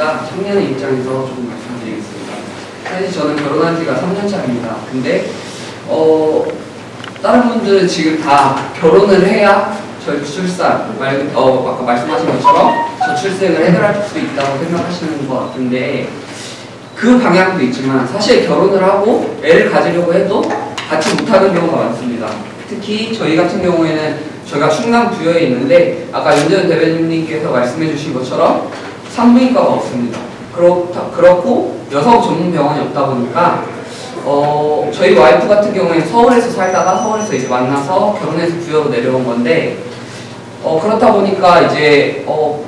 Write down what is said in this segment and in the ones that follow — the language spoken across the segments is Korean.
저희가 청년의 입장에서 조금 말씀드리겠습니다. 사실 저는 결혼한 지가 3년 차입니다. 근데 다른 분들은 지금 다 결혼을 해야 저출산, 아까 말씀하신 것처럼 저출생을 해결할 수 있다고 생각하시는 것 같은데, 그 방향도 있지만 사실 결혼을 하고 애를 가지려고 해도 같이 못하는 경우가 많습니다. 특히 저희 같은 경우에는 저희가 충남 부여에 있는데 아까 윤재현 대변인님께서 말씀해 주신 것처럼 산부인과가 없습니다. 그렇고 여성 전문 병원이 없다 보니까 저희 와이프 같은 경우에는 서울에서 살다가 서울에서 이제 만나서 결혼해서 부여로 내려온 건데, 그렇다 보니까 이제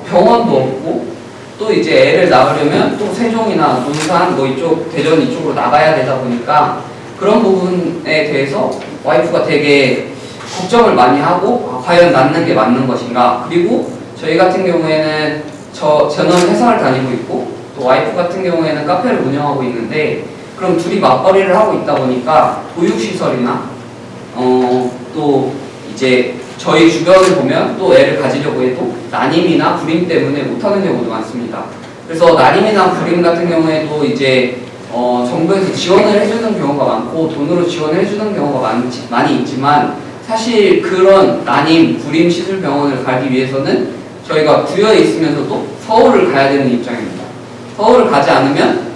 병원도 없고 또 이제 애를 낳으려면 또 세종이나 논산 뭐 이쪽 대전 이쪽으로 나가야 되다 보니까 그런 부분에 대해서 와이프가 되게 걱정을 많이 하고 과연 낳는 게 맞는 것인가. 그리고 저희 같은 경우에는 저는 회사를 다니고 있고 또 와이프 같은 경우에는 카페를 운영하고 있는데, 그럼 둘이 맞벌이를 하고 있다 보니까 보육시설이나 또 이제 저희 주변을 보면 또 애를 가지려고 해도 난임이나 불임 때문에 못하는 경우도 많습니다. 그래서 난임이나 불임 같은 경우에도 이제 정부에서 지원을 해주는 경우가 많고 돈으로 지원을 해주는 경우가 많이 있지만, 사실 그런 난임, 불임 시술병원을 가기 위해서는 저희가 부여에 있으면서도 서울을 가야 되는 입장입니다. 서울을 가지 않으면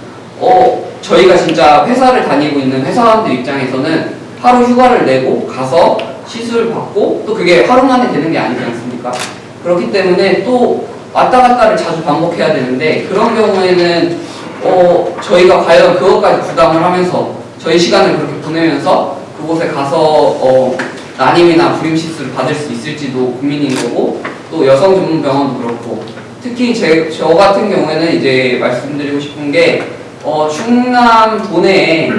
저희가 진짜 회사를 다니고 있는 회사원들 입장에서는 하루 휴가를 내고 가서 시술 받고 또 그게 하루 만에 되는 게 아니지 않습니까? 그렇기 때문에 또 왔다 갔다를 자주 반복해야 되는데, 그런 경우에는 저희가 과연 그것까지 부담을 하면서 저희 시간을 그렇게 보내면서 그곳에 가서 난임이나 불임 시술을 받을 수 있을지도 고민인 거고, 또 여성 전문 병원도 그렇고, 특히 저 같은 경우에는 이제 말씀드리고 싶은 게 충남 도내에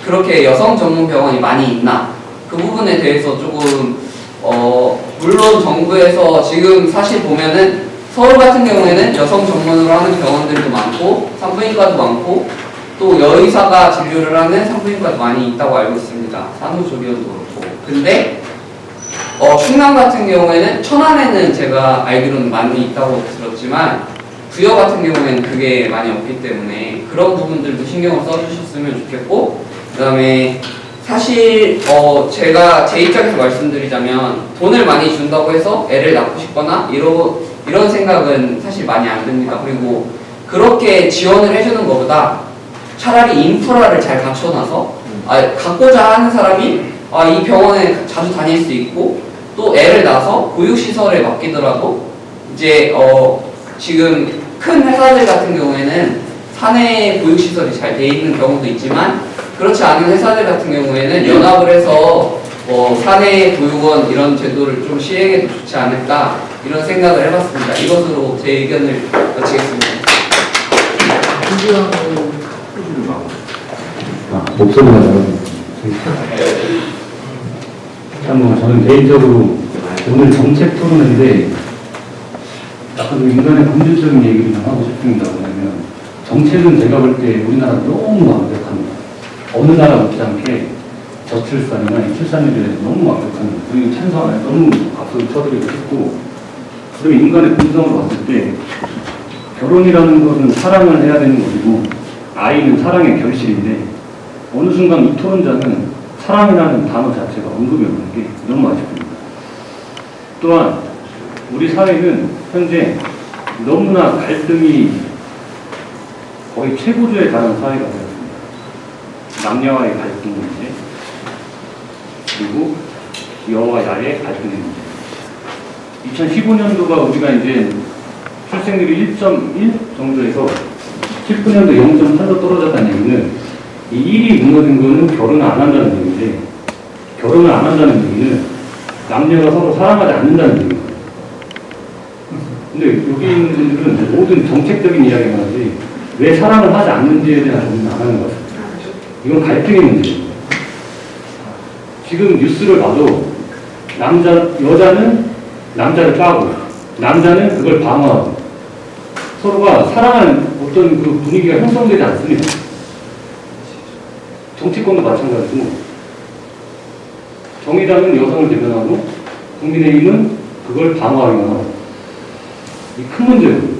그렇게 여성 전문 병원이 많이 있나, 그 부분에 대해서 조금 물론 정부에서 지금 사실 보면은 서울 같은 경우에는 여성 전문으로 하는 병원들도 많고 산부인과도 많고 또 여의사가 진료를 하는 산부인과도 많이 있다고 알고 있습니다. 산후조리원도 그렇고. 근데 충남 같은 경우에는 천안에는 제가 알기로는 많이 있다고 들었지만 부여 같은 경우에는 그게 많이 없기 때문에 그런 부분들도 신경을 써주셨으면 좋겠고, 그 다음에 사실 제가 제 입장에서 말씀드리자면 돈을 많이 준다고 해서 애를 낳고 싶거나 이런 생각은 사실 많이 안 듭니다. 그리고 그렇게 지원을 해주는 것보다 차라리 인프라를 잘 갖춰놔서 갖고자 하는 사람이 이 병원에 자주 다닐 수 있고 또 애를 낳아서 보육시설에 맡기더라도 이제 지금 큰 회사들 같은 경우에는 사내 보육시설이 잘 돼 있는 경우도 있지만, 그렇지 않은 회사들 같은 경우에는 연합을 해서 사내 보육원 이런 제도를 좀 시행해도 좋지 않을까 이런 생각을 해봤습니다. 이것으로 제 의견을 마치겠습니다. 목소리가 나가는 저는 개인적으로 오늘 정책 토론인데 약간 인간의 본질적인 얘기를 좀 하고 싶습니다. 왜냐하면 정책은 제가 볼 때 우리나라 너무 완벽합니다. 어느 나라 못지않게 저출산이나 출산율에 대해서 너무 완벽합니다. 그리고 찬성을 너무 박수를 쳐드리고 싶고, 그리고 인간의 본성으로 봤을 때 결혼이라는 것은 사랑을 해야 되는 것이고 아이는 사랑의 결실인데, 어느 순간 이 토론자는 사랑이라는 단어 자체가 언급이 없는 게 너무 아쉽습니다. 또한 우리 사회는 현재 너무나 갈등이 거의 최고조에 달하는 사회가 되었습니다. 남녀와의 갈등 문제, 그리고 여와 야의 갈등의 문제. 2015년도가 우리가 이제 출생률이 1.1 정도에서 19년도 0.8로 떨어졌다는 얘기는 이 1이 무너진 거는 결혼을 안 한다는 얘기인데, 결혼을 안 한다는 얘기는 남녀가 서로 사랑하지 않는다는 얘기입니다. 근데 여기 있는 분들은 모든 정책적인 이야기만 하지 왜 사랑을 하지 않는지에 대한 고민을 안 하는 것 같아요. 이건 갈등의 문제입니다. 지금 뉴스를 봐도 여자는 남자를 까고 남자는 그걸 방어하고 서로가 사랑하는 어떤 그 분위기가 형성되지 않습니다. 정치권도 마찬가지고, 정의당은 여성을 대변하고 국민의힘은 그걸 방어하려고 하고, 이 큰 문제거든요.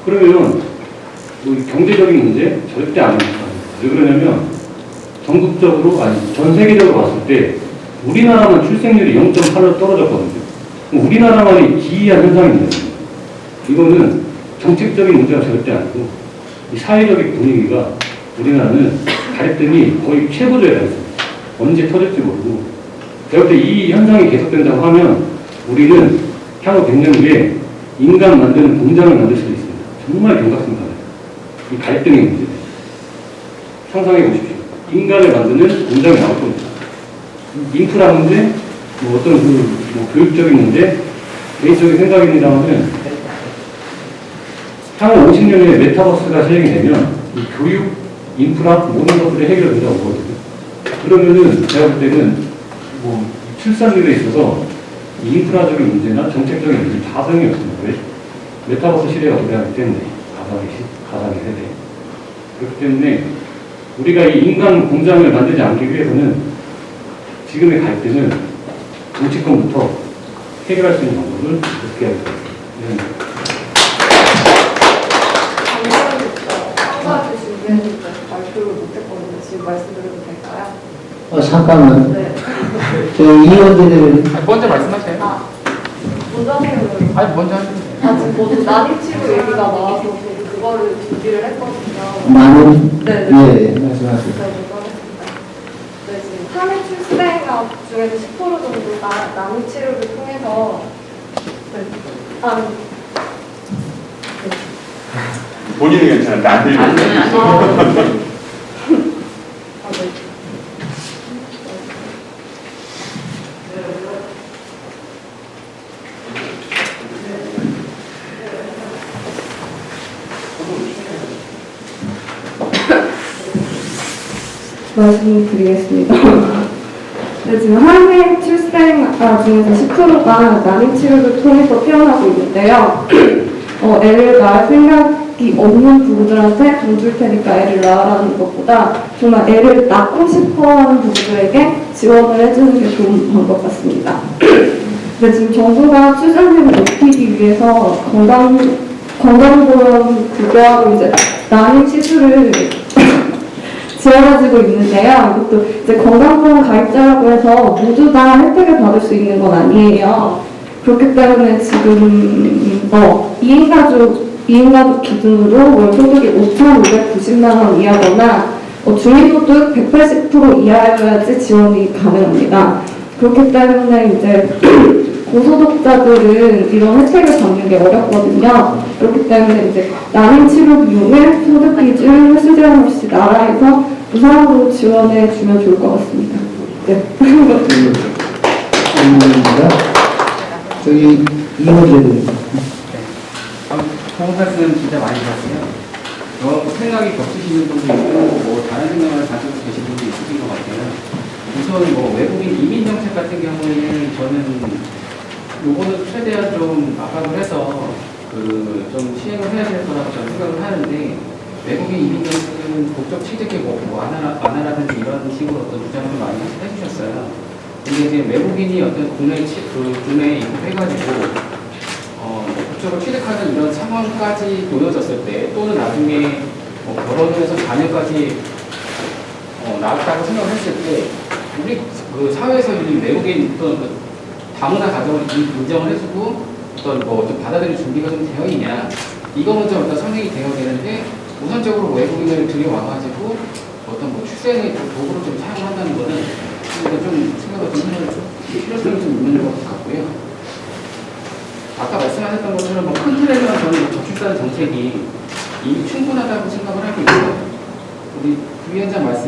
그러면 뭐 경제적인 문제 절대 아닙니다. 왜 그러냐면 전국적으로 아니 전 세계적으로 봤을 때 우리나라만 출생률이 0.8로 떨어졌거든요. 우리나라만이 기이한 현상입니다. 이거는 정책적인 문제가 절대 아니고 이 사회적인 분위기가 우리나라는 갈등이 거의 최고조에 달했습니다. 언제 터질지 모르고 제가 볼 때 이 현상이 계속된다고 하면 우리는 향후 100년 후에 인간 만드는 공장을 만들 수도 있습니다. 정말 경각심가해요. 이 갈등의 문제. 상상해 보십시오. 인간을 만드는 공장이 나올 겁니다. 인프라 문제, 뭐 어떤 뭐 교육적인 문제, 개인적인 생각입니다만은 향후 50년에 메타버스가 시행이 되면 이 교육, 인프라 모든 것들이 해결된다고 보거든요. 그러면은 제가 볼 때는 뭐 출산율에 있어서 이 인프라적인 문제나 정책적인 문제 다 소용이 없습니다. 왜? 메타버스 시대가 도래하기 때문에 가상의 세대. 그렇기 때문에 우리가 이 인간 공장을 만들지 않기 위해서는 지금의 갈등은 정치권부터 해결할 수 있는 방법을 어떻게 해야 될까? 평가를 준비했는데 발표를 못했거든요. 지금 말씀드려도 될까요? 잠깐만. 네. 저희 이원재들 먼저 말씀하세요. 먼저 하세요. 아니, 먼저 하세요. 지금 모두 난임치료 얘기가 나와서 저도 그거를 준비를 했거든요. 많은 네. 예, 말씀하세요. 네, 먼저 하겠습니다. 네, 지금 3회 출생아 중에서 10% 정도가 난임치료를 통해서 본인은 괜찮은데 안 들리는 말씀드리겠습니다. 네, 지금 한해 출생아 중에서 10%가 난임치료를 통해서 태어나고 있는데요. 애를 낳을 생각이 없는 부부들한테 돈 줄 테니까 애를 낳으라는 것보다 정말 애를 낳고 싶어하는 부부들에게 지원을 해주는 게 좋은 방법 같습니다. 근데 지금 정부가 출산율을 높이기 위해서 건강보험 급여로 이제 난임 시술을 지원해주고 있는데요. 이것도 이제 건강보험 가입자라고 해서 모두 다 혜택을 받을 수 있는 건 아니에요. 그렇기 때문에 지금 2인가족 기준으로 월 소득이 5,590만 원 이하거나 중위소득 180% 이하여야지 지원이 가능합니다. 그렇기 때문에 이제 고소득자들은 이런 혜택을 받는 게 어렵거든요. 그렇기 때문에 이제 난임 치료 비용을 소득 기준 횟수 제한 없이 나라에서 무상으로 지원해 주면 좋을 것 같습니다. 네. 저희 이원재들 좋은 말씀 진짜 많이 하세요. 생각이 겹치시는 분도 있고, 뭐, 다른 생각을 가지고 계신 분도 있으신 것 같아요. 우선 뭐, 외국인 이민 정책 같은 경우에는 저는 요거는 최대한 좀 압박을 해서 좀 시행을 해야 될 거라고 저는 생각을 하는데, 외국인 이민 정책은 국적 취득에 완화라든지 이런 식으로 어떤 주장을 많이 해주셨어요. 근데 이제 외국인이 어떤 국내에 입국해가지고 국적을 취득하는 이런 상황까지 놓여졌을 때 또는 나중에 결혼을 해서 자녀까지 낳았다고 생각을 했을 때 우리 그 사회에서 이 외국인 어떤 다문화 가정을 인정을 해주고 어떤 좀 받아들일 준비가 좀 되어 있냐 이거 먼저 어떤 선행이 되어야 되는데 우선적으로 외국인을 들여와가지고 어떤 출생의 도구로 좀 사용한다는 거는 좀 생각을 좀 필요성이 좀 있는 것 같고요. 아까 말씀하셨던 것처럼 큰 틀에서는 저는 저출산 정책이 이미 충분하다고 생각을 하고 있어요. 우리 부위원장 말씀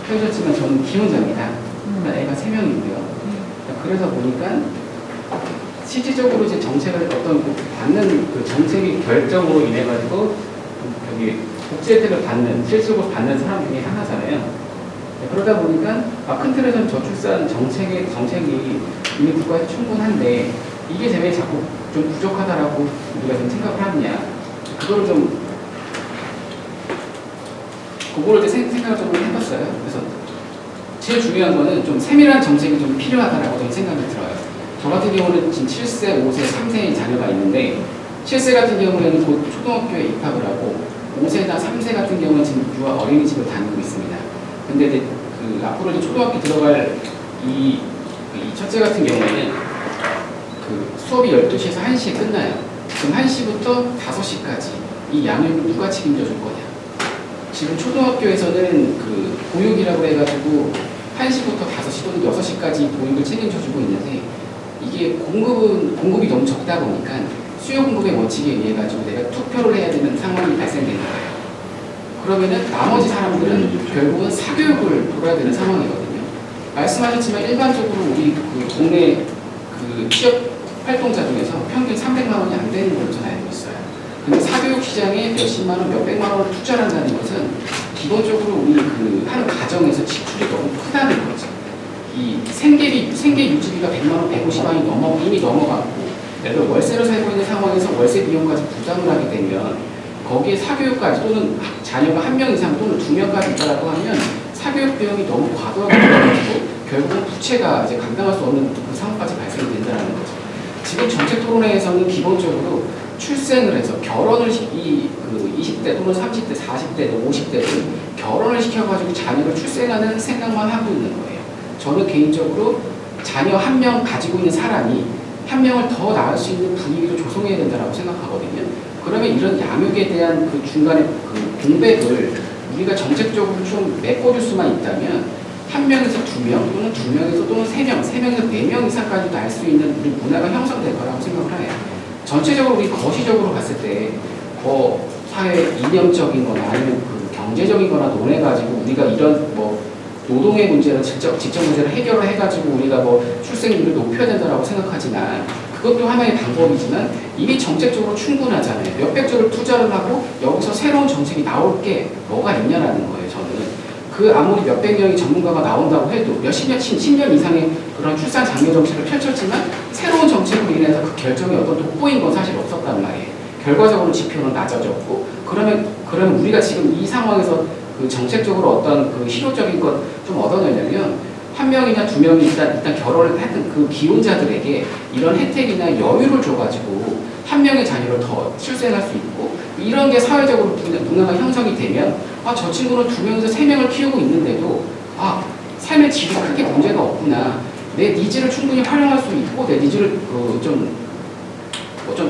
해주셨지만 저는 기혼자입니다. 애가 3명인데요. 그래서 보니까 실질적으로 이제 정책을 어떤 받는 그 정책의 결정으로 인해 가지고 여기 복지 혜택을 받는 실질적으로 받는 사람 중에 하나잖아요. 그러다 보니까 큰 틀에서는 저출산 정책이 이미 국가에서 충분한데 이게 왜 자꾸 좀 부족하다라고 우리가 좀 생각을 하느냐 그거를 이제 생각을 좀 해봤어요. 그래서 제일 중요한 거는 좀 세밀한 정책이 좀 필요하다라고 저는 생각이 들어요. 저 같은 경우는 지금 7세, 5세, 3세의 자녀가 있는데 7세 같은 경우에는 곧 초등학교에 입학을 하고 5세나 3세 같은 경우는 지금 유아 어린이집을 다니고 있습니다. 근데 이제 그 앞으로 이제 초등학교 들어갈 이 첫째 같은 경우에는 그 수업이 12시에서 1시에 끝나요. 그럼 1시부터 5시까지 이 양육을 누가 책임져 줄 거냐? 지금 초등학교에서는 그 보육이라고 해가지고 1시부터 5시 또는 6시까지 보육을 책임져 주고 있는데 이게 공급이 너무 적다 보니까 수요 공급의 원칙에 의해 가지고 내가 투표를 해야 되는 상황이 발생되는 거예요. 그러면은 나머지 사람들은 결국은 사교육을 돌아야 되는 상황이거든요. 말씀하셨지만 일반적으로 우리 그 동네 그 취업 활동자 중에서 평균 300만 원이 안 되는 걸로 저는 알고 있어요. 근데 사교육 시장에 몇십만 원, 몇백만 원을 투자를 한다는 것은 기본적으로 우리 그 한 가정에서 지출이 너무 크다는 거죠. 이 생계 유지비가 100만 원, 150만이 이미 넘어갔고, 예를 들어 월세로 살고 있는 상황에서 월세 비용까지 부담을 하게 되면 거기에 사교육까지 또는 자녀가 1명 이상 또는 2명까지 있다라고 하면 사교육 비용이 너무 과도하게 들어가지고 결국은 부채가 이제 감당할 수 없는 그 상황까지 발생이 된다는 거죠. 지금 정책 토론회에서는 기본적으로 출생을 해서 결혼을 그 20대 또는 30대, 40대, 50대를 결혼을 시켜가지고 자녀를 출생하는 생각만 하고 있는 거예요. 저는 개인적으로 자녀 1명 가지고 있는 사람이 1명을 더 낳을 수 있는 분위기를 조성해야 된다고 생각하거든요. 그러면 이런 양육에 대한 그 중간에 그 공백을 우리가 정책적으로 좀 메꿔줄 수만 있다면 1명에서 2명 또는 2명에서 또는 3명, 3명에서 4명 이상까지 낳을 수 있는 우리 문화가 형성될 거라고 생각을 해요. 전체적으로 우리 거시적으로 봤을 때 사회 이념적인 거나 아니면 그 경제적인 거나 논해가지고 우리가 이런 뭐 노동의 문제나 직접 문제를 해결을 해가지고 우리가 뭐 출생률을 높여야 된다고 생각하지만 그것도 하나의 방법이지만 이미 정책적으로 충분하잖아요. 몇백조를 투자를 하고 여기서 새로운 정책이 나올 게 뭐가 있냐라는 거예요. 저는 그 아무리 몇백 명의 전문가가 나온다고 해도 몇십 년, 10년 이상의 그런 출산 장려 정책을 펼쳤지만 새로운 정책으로 인해서 그 결정이 어떤 돋보인 건 사실 없었단 말이에요. 결과적으로 지표는 낮아졌고 그러면 우리가 지금 이 상황에서 그 정책적으로 어떤 그 실효적인 것 좀 얻어내려면 1명이나 2명이 일단 결혼을 했던 그 기혼자들에게 이런 혜택이나 여유를 줘가지고 1명의 자녀를 더 출생할 수 있고 이런 게 사회적으로 문화가 형성이 되면 저 친구는 2명에서 3명을 키우고 있는데도 삶의 질이 크게 문제가 없구나. 내 니즈를 충분히 활용할 수 있고 내 니즈를 좀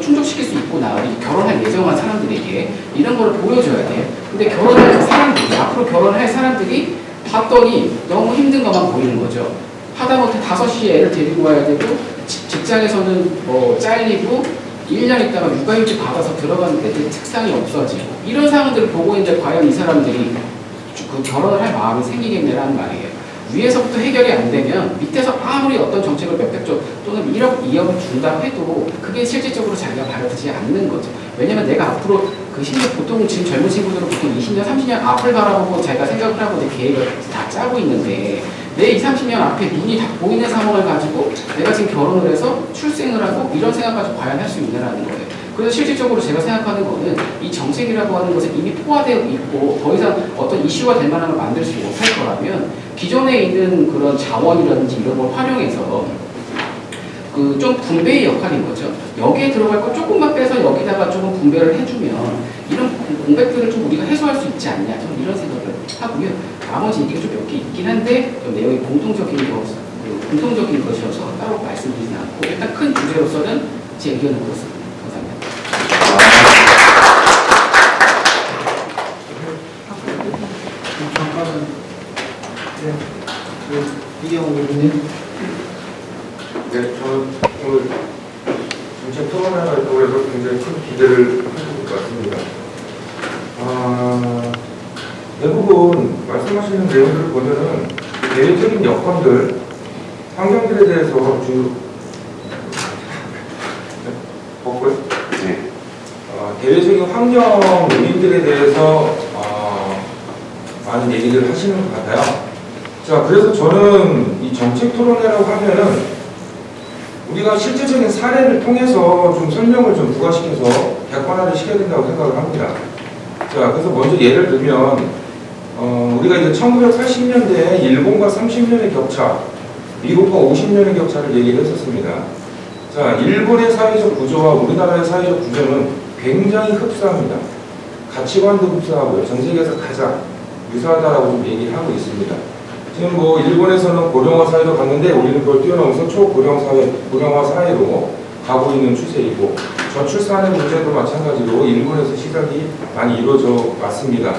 충족시킬 수 있구나. 결혼할 예정한 사람들에게 이런 걸 보여줘야 돼. 근데 앞으로 결혼할 사람들이 봤더니 너무 힘든 것만 보이는 거죠. 하다못해 5시에 애를 데리고 와야 되고 직장에서는 뭐 잘리고 1년 있다가 육아휴직 받아서 들어갔는데 책상이 없어지고 이런 상황들을 보고 있는데 과연 이 사람들이 그 결혼을 할 마음이 생기겠냐라는 말이에요. 위에서부터 해결이 안 되면 밑에서 아무리 어떤 정책을 몇백조 또는 1억, 2억을 준다고 해도 그게 실질적으로 자기가 받아들이지 않는 거죠. 왜냐면 내가 앞으로 그 10년, 보통 지금 젊은 친구들은 보통 20년, 30년 앞을 바라보고 자기가 생각을 하고 내 계획을 다 짜고 있는데 내 20, 30년 앞에 눈이 다 보이는 상황을 가지고 내가 지금 결혼을 해서 출생을 하고 이런 생각까지 과연 할 수 있느냐는 거예요. 그래서 실질적으로 제가 생각하는 거는 이 정책이라고 하는 것은 이미 포화되어 있고 더 이상 어떤 이슈가 될 만한 걸 만들지 못할 거라면 기존에 있는 그런 자원이라든지 이런 걸 활용해서 그 좀 분배의 역할인 거죠. 여기에 들어갈 거 조금만 빼서 여기다가 조금 분배를 해주면 이런 공백들을 좀 우리가 해소할 수 있지 않냐. 저는 이런 생각을 하고요. 나머지 얘기가 좀 몇 개 있긴 한데 좀 내용이 공통적인 것이어서 따로 말씀드리진 않고 일단 큰 주제로서는 제 의견은 그렇습니다. 감사합니다. 이경호 교수님. 네, 저는 오늘 정책 토론회가 있다고 해서 굉장히 큰 기대를 하실 것 같습니다. 대부분 말씀하시는 내용들을 보면은 대외적인 여건들, 환경들에 대해서 대외적인 환경 요인들에 대해서 많은 얘기를 하시는 것 같아요. 자, 그래서 저는 이 정책 토론회라고 하면은 우리가 실제적인 사례를 통해서 좀 설명을 좀 부과시켜서 객관화를 시켜야 된다고 생각을 합니다. 자, 그래서 먼저 예를 들면 우리가 이제 1980년대에 일본과 30년의 격차, 미국과 50년의 격차를 얘기를 했었습니다. 자, 일본의 사회적 구조와 우리나라의 사회적 구조는 굉장히 흡사합니다. 가치관도 흡수하고요. 전 세계에서 가장 유사하다라고 좀 얘기를 하고 있습니다. 지금 뭐 일본에서는 고령화 사회로 갔는데 우리는 그걸 뛰어넘어서 고령화 사회로 가고 있는 추세이고, 저출산의 문제도 마찬가지로 일본에서 시작이 많이 이루어져 왔습니다.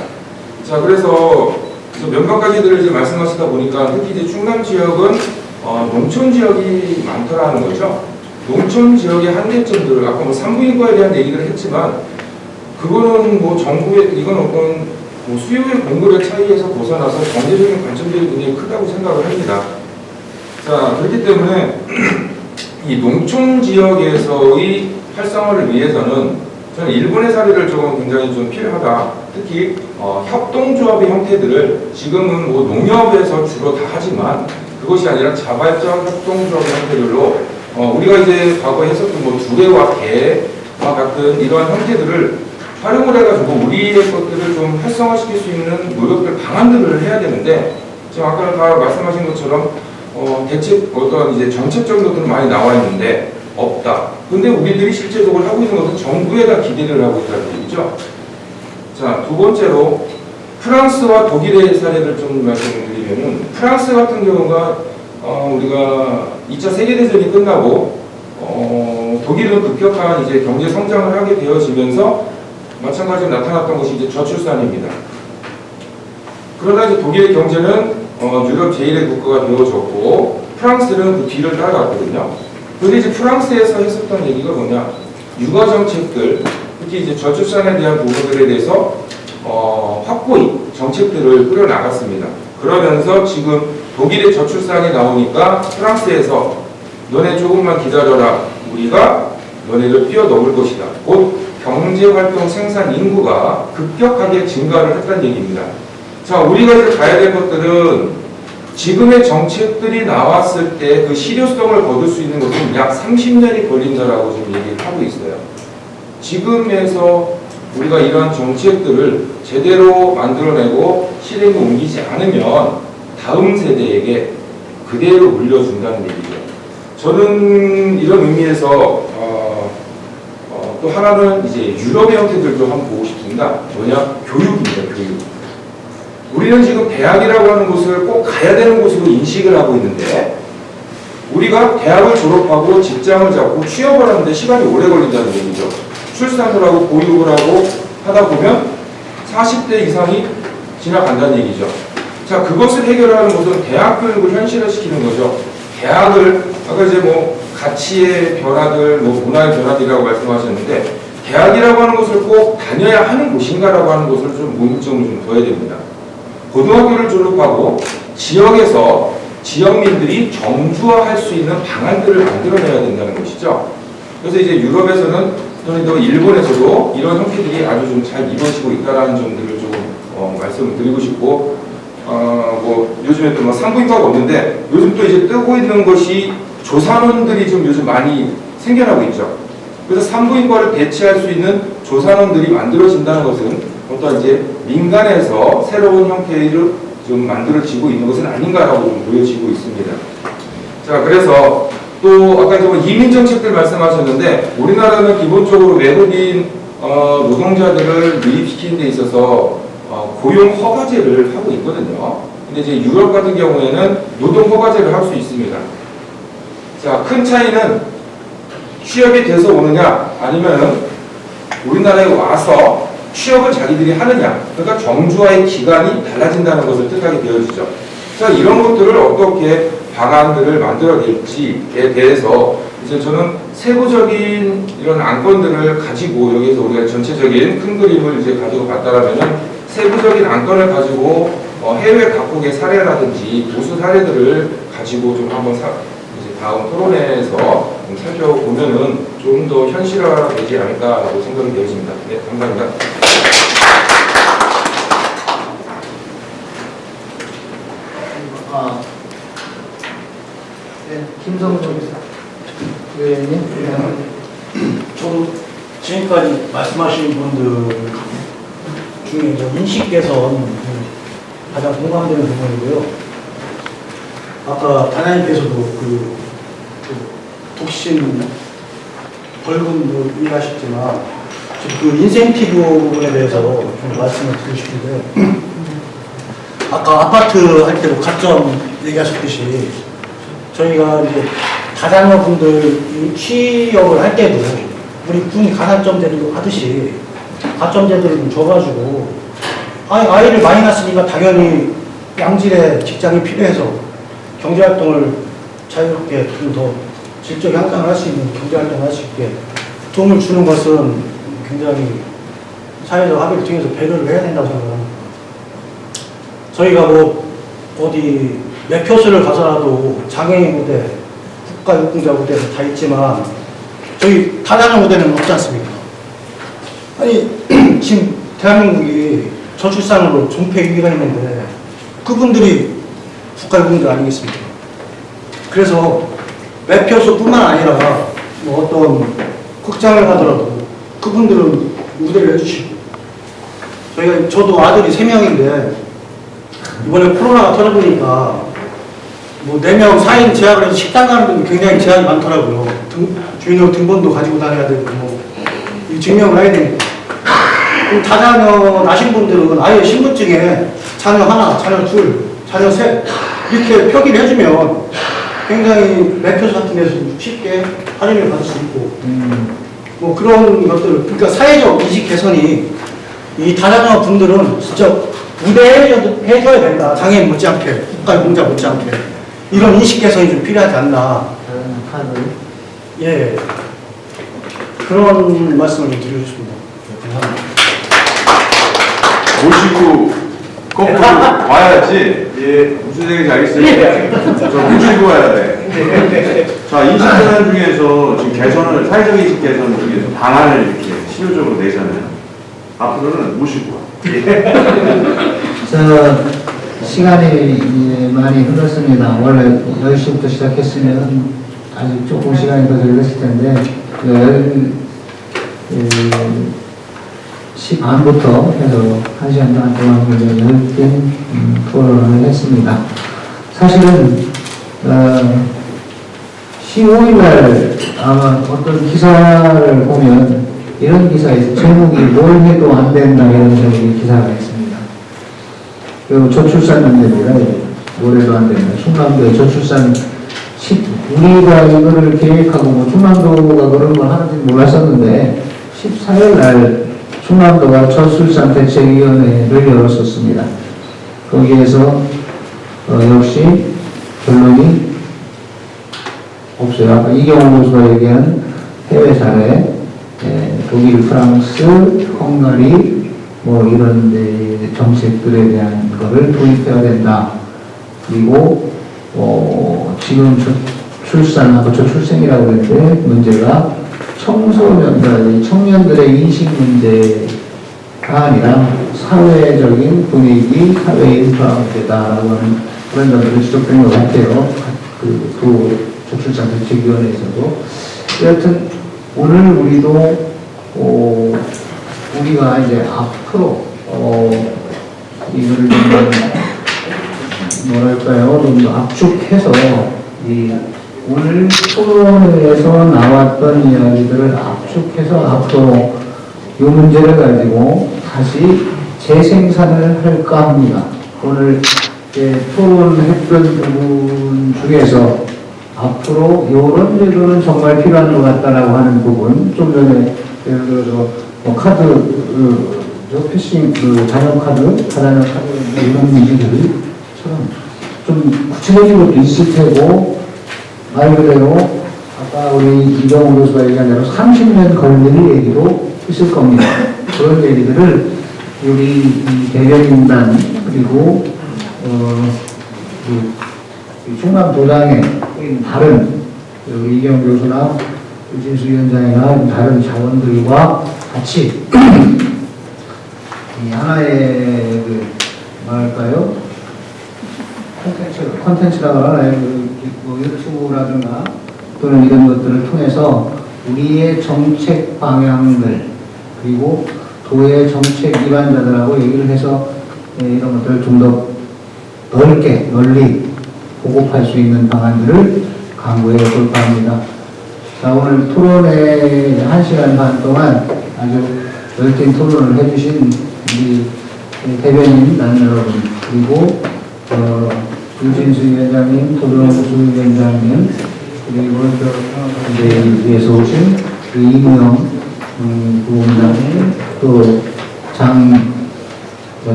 자, 그래서 몇몇 가지들을 이제 말씀하시다 보니까 특히 이제 충남 지역은 농촌 지역이 많더라는 거죠. 농촌 지역의 한계점들을 아까 뭐 산부인과에 대한 얘기를 했지만, 그거는 뭐 정부의 이건 어떤 뭐 수요의 공급의 차이에서 벗어나서 경제적인 관점들이 굉장히 크다고 생각을 합니다. 자, 그렇기 때문에 이 농촌 지역에서의 활성화를 위해서는 저는 일본의 사례를 조금 굉장히 좀 필요하다. 특히 협동조합의 형태들을 지금은 뭐 농협에서 주로 다 하지만 그것이 아니라 자발적 협동조합의 형태들로 우리가 이제 과거에 했었던 뭐 두레와 개와 같은 이러한 형태들을 활용을 해가지고 우리의 것들을 좀 활성화시킬 수 있는 노력들, 방안들을 해야 되는데, 지금 아까 다 말씀하신 것처럼 대책, 어떤 이제 정책적인 것들은 많이 나와 있는데 없다. 근데 우리들이 실제적으로 하고 있는 것은 정부에다 기대를 하고 있다는 얘기죠. 자, 두 번째로 프랑스와 독일의 사례를 좀 말씀을 드리면은, 프랑스 같은 경우가 우리가 2차 세계대전이 끝나고 독일은 급격한 이제 경제 성장을 하게 되어지면서 마찬가지로 나타났던 것이 이제 저출산입니다. 그러다 이제 독일의 경제는 유럽 제1의 국가가 되어졌고 프랑스는 그 뒤를 따라갔거든요. 그런데 이제 프랑스에서 했었던 얘기가 뭐냐, 육아 정책들, 특히 이제 저출산에 대한 부분들에 대해서 확고히 정책들을 꾸려나갔습니다. 그러면서 지금 독일의 저출산이 나오니까 프랑스에서 너네 조금만 기다려라, 우리가 너네를 뛰어넘을 것이다. 곧 경제활동 생산 인구가 급격하게 증가를 했다는 얘기입니다. 자, 우리가 이제 가야 될 것들은 지금의 정책들이 나왔을 때 그 실효성을 거둘 수 있는 것은 약 30년이 걸린다라고 지금 얘기를 하고 있어요. 지금에서 우리가 이러한 정책들을 제대로 만들어내고 실행에 옮기지 않으면 다음 세대에게 그대로 물려준다는 얘기죠. 저는 이런 의미에서 또 하나는 이제 유럽의 형태들도 한번 보고 싶습니다. 뭐냐? 교육입니다. 교육. 우리는 지금 대학이라고 하는 곳을 꼭 가야 되는 곳으로 인식을 하고 있는데, 우리가 대학을 졸업하고 직장을 잡고 취업을 하는데 시간이 오래 걸린다는 얘기죠. 출산을 하고 보육을 하고 하다 보면 40대 이상이 지나간다는 얘기죠. 자, 그것을 해결하는 것은 대학 교육을 현실화시키는 거죠. 대학을 아까 이제 뭐 가치의 변화들, 뭐 문화의 변화들이라고 말씀하셨는데, 대학이라고 하는 것을 꼭 다녀야 하는 곳인가라고 하는 것을 좀 문점을 좀 둬야 됩니다. 고등학교를 졸업하고 지역에서 지역민들이 정주화할 수 있는 방안들을 만들어내야 된다는 것이죠. 그래서 이제 유럽에서는 또는 또 일본에서도 이런 형태들이 아주 좀 잘 이루어지고 있다는 점들을 좀 말씀을 드리고 싶고, 뭐 요즘에 또 뭐 산부인과가 없는데 요즘 또 이제 뜨고 있는 것이 조산원들이 좀 요즘 많이 생겨나고 있죠. 그래서 산부인과를 대체할 수 있는 조산원들이 만들어진다는 것은 어떤 이제 민간에서 새로운 형태를 좀 만들어지고 있는 것은 아닌가라고 좀 보여지고 있습니다. 자, 그래서 또 아까 좀 이민 정책들 말씀하셨는데, 우리나라는 기본적으로 외국인 노동자들을 유입시키는 데 있어서 고용 허가제를 하고 있거든요. 근데 이제 유럽 같은 경우에는 노동 허가제를 할 수 있습니다. 자, 큰 차이는 취업이 돼서 오느냐, 아니면은 우리나라에 와서 취업을 자기들이 하느냐, 그러니까 정주화의 기간이 달라진다는 것을 뜻하게 되어지죠. 자, 이런 것들을 어떻게 방안들을 만들어낼지에 대해서 이제 저는 세부적인 이런 안건들을 가지고, 여기서 우리가 전체적인 큰 그림을 이제 가지고 봤다라면은 세부적인 안건을 가지고 해외 각국의 사례라든지 우수 사례들을 가지고 좀 한번 이제 다음 토론회에서 좀 살펴보면은 좀 더 현실화되지 않을까라고 생각이 되어집니다. 네, 감사합니다. 네, 김성훈 의원님. 저도 지금까지 말씀하신 분들 중에 인식 개선 가장 공감되는 부분이고요. 아까 단장님께서도 그 독신 벌금도 얘기하셨지만 그 인센티브 부분에 대해서 좀 말씀을 드리고 싶은데, 아까 아파트 할 때도 가점 얘기하셨듯이 저희가 이제 다자녀분들 취업을 할 때도 우리 군 가산점제도 하듯이 가점제도를 좀 줘가지고 아이를 많이 낳았으니까 당연히 양질의 직장이 필요해서 경제활동을 자유롭게 좀 더 질적 향상을 할 수 있는 경제활동을 할 수 있게 도움을 주는 것은 굉장히 사회적 합의를 통해서 배려를 해야 된다고 생각합니다. 저희가 뭐 어디 매표소를 가서라도 장애인 무대, 국가유공자 무대도 다 있지만 저희 다자녀 무대는 없지 않습니까? 아니 지금 대한민국이 저출산으로 존폐 위기가 있는데 그분들이 국가유공자 아니겠습니까? 그래서 매표소뿐만 아니라 뭐 어떤 극장을 가더라도 그분들은 무대를 해주시고 저도 아들이 3명인데 이번에 코로나가 터져보니까 뭐 4명 4인 제약을 해서 식당 가는 분이 굉장히 제약이 많더라고요. 주민등록 등본도 가지고 다녀야 되고 이 증명을 해야 되니까 다자녀 나신 분들은 아예 신분증에 자녀 하나, 자녀 둘, 자녀 셋 이렇게 표기를 해주면 굉장히 매표소 같은 데서 쉽게 할인을 받을 수 있고 뭐 그런 것들, 그러니까 사회적 인식 개선이 이 다자녀 분들은 진짜 무대해줘야 된다. 장애인 못지않게, 국가유공자 못지않게 이런 인식 개선이 좀 필요하지 않나. 예, 그런 말씀을 좀 드리고 싶습니다. 모시고 거꾸로 와야지. 예, 무슨 얘기인지 알겠어요. 저 모시고 와야 돼. 자, 인식 개선 중에서 지금 개선을, 사회적 인식 개선 중에서 방안을 이렇게 실효적으로 내잖아요. 앞으로는 모시고 와. 시간이 많이 흘렀습니다. 원래 10시부터 시작했으면 아직 조금 시간이 더 걸렸을 텐데 10시 반부터 해서 1시간 반 동안 열띤 토론을 했습니다. 사실은 15일날 아마 어떤 기사를 보면 이런 기사에 제목이 뭘 해도 안 된다 이런 기사가 있습니다. 그리고 저출산 문제입니다. 뭘 해도 안 된다. 충남도에 저출산 우리가 이거를 계획하고 뭐 충남도가 그런 걸 하는지 몰랐었는데 14일 날 충남도가 저출산 대책위원회를 열었었습니다. 거기에서 역시 결론이 없어요. 아까 이경호 교수가 얘기한 해외 사례, 독일, 프랑스, 헝가리 뭐 이런 정책들에 대한 거를 도입해야 된다. 그리고 지금 저출산하고 저출생이라고 했는데 문제가 청년들의 인식 문제가 아니라 사회적인 분위기, 사회 인프라 문제다라고 하는 그런 점들이 지적된 것 같아요. 그 저출산 대책위원회에서도. 여하튼 오늘 우리도 우리가 이제 앞으로 이거를 좀 뭐랄까요, 좀 압축해서 오늘 토론회에서 나왔던 이야기들을 압축해서 앞으로 이 문제를 가지고 다시 재생산을 할까 합니다. 오늘 토론했던 부분 중에서 앞으로 이런 제도는 정말 필요한 것 같다라고 하는 부분, 좀 전에 예를 들어서 카드, 패싱, 자녀 카드, 다자녀 카드 이런 문제들처럼 좀 구체적인 것도 있을 테고, 말 그대로 아까 우리 이경호 교수가 얘기한 대로 30년 걸릴 얘기도 있을 겁니다. 그런 얘기들을 우리 대변인단 그리고 충남도당에 다른 이경호 교수나 유진수 위원장이나 다른 자원들과 같이 하나의 뭐랄까요? 콘텐츠라고 하나요? 뭐 유튜브라든가 또는 이런 것들을 통해서 우리의 정책 방향들 그리고 도의 정책 입안자들하고 얘기를 해서 이런 것들을 좀 더 널리 보급할 수 있는 방안들을 강구해 볼까 합니다. 자, 오늘 토론회 1시간 반 동안 아주 열띤 토론을 해주신 우리 대변인 난 여러분, 그리고 유진수 위원장님, 도정수 위원장님, 그리고 이제 위에서 오신 이무영 부원장님, 또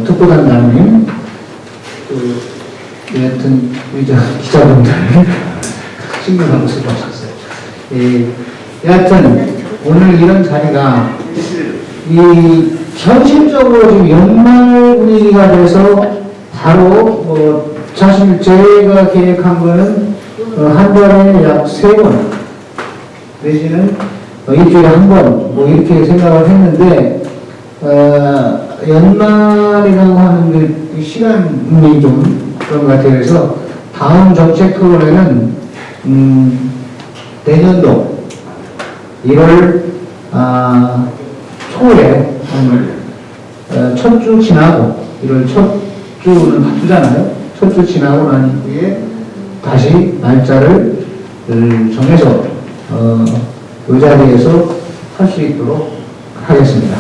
특보단장님, 또 여하튼 기자분들 신경하고 수고하셨어요. 여하튼 오늘 이런 자리가 현실적으로 지금 연말 분위기가 돼서 바로 사실 제가 계획한 거는 한 달에 약 3번 내지는 일주일에 한 번 이렇게 생각을 했는데 연말이라고 하는 그 시간이 좀 그런 것 같아요. 그래서 다음 정책 토론회는 내년도 1월 초에 첫 주 지나고 1월 첫 주는 바쁘잖아요. 첫 주 지나고 난 뒤에 다시 날짜를 정해서 이 자리에서 할 수 있도록 하겠습니다.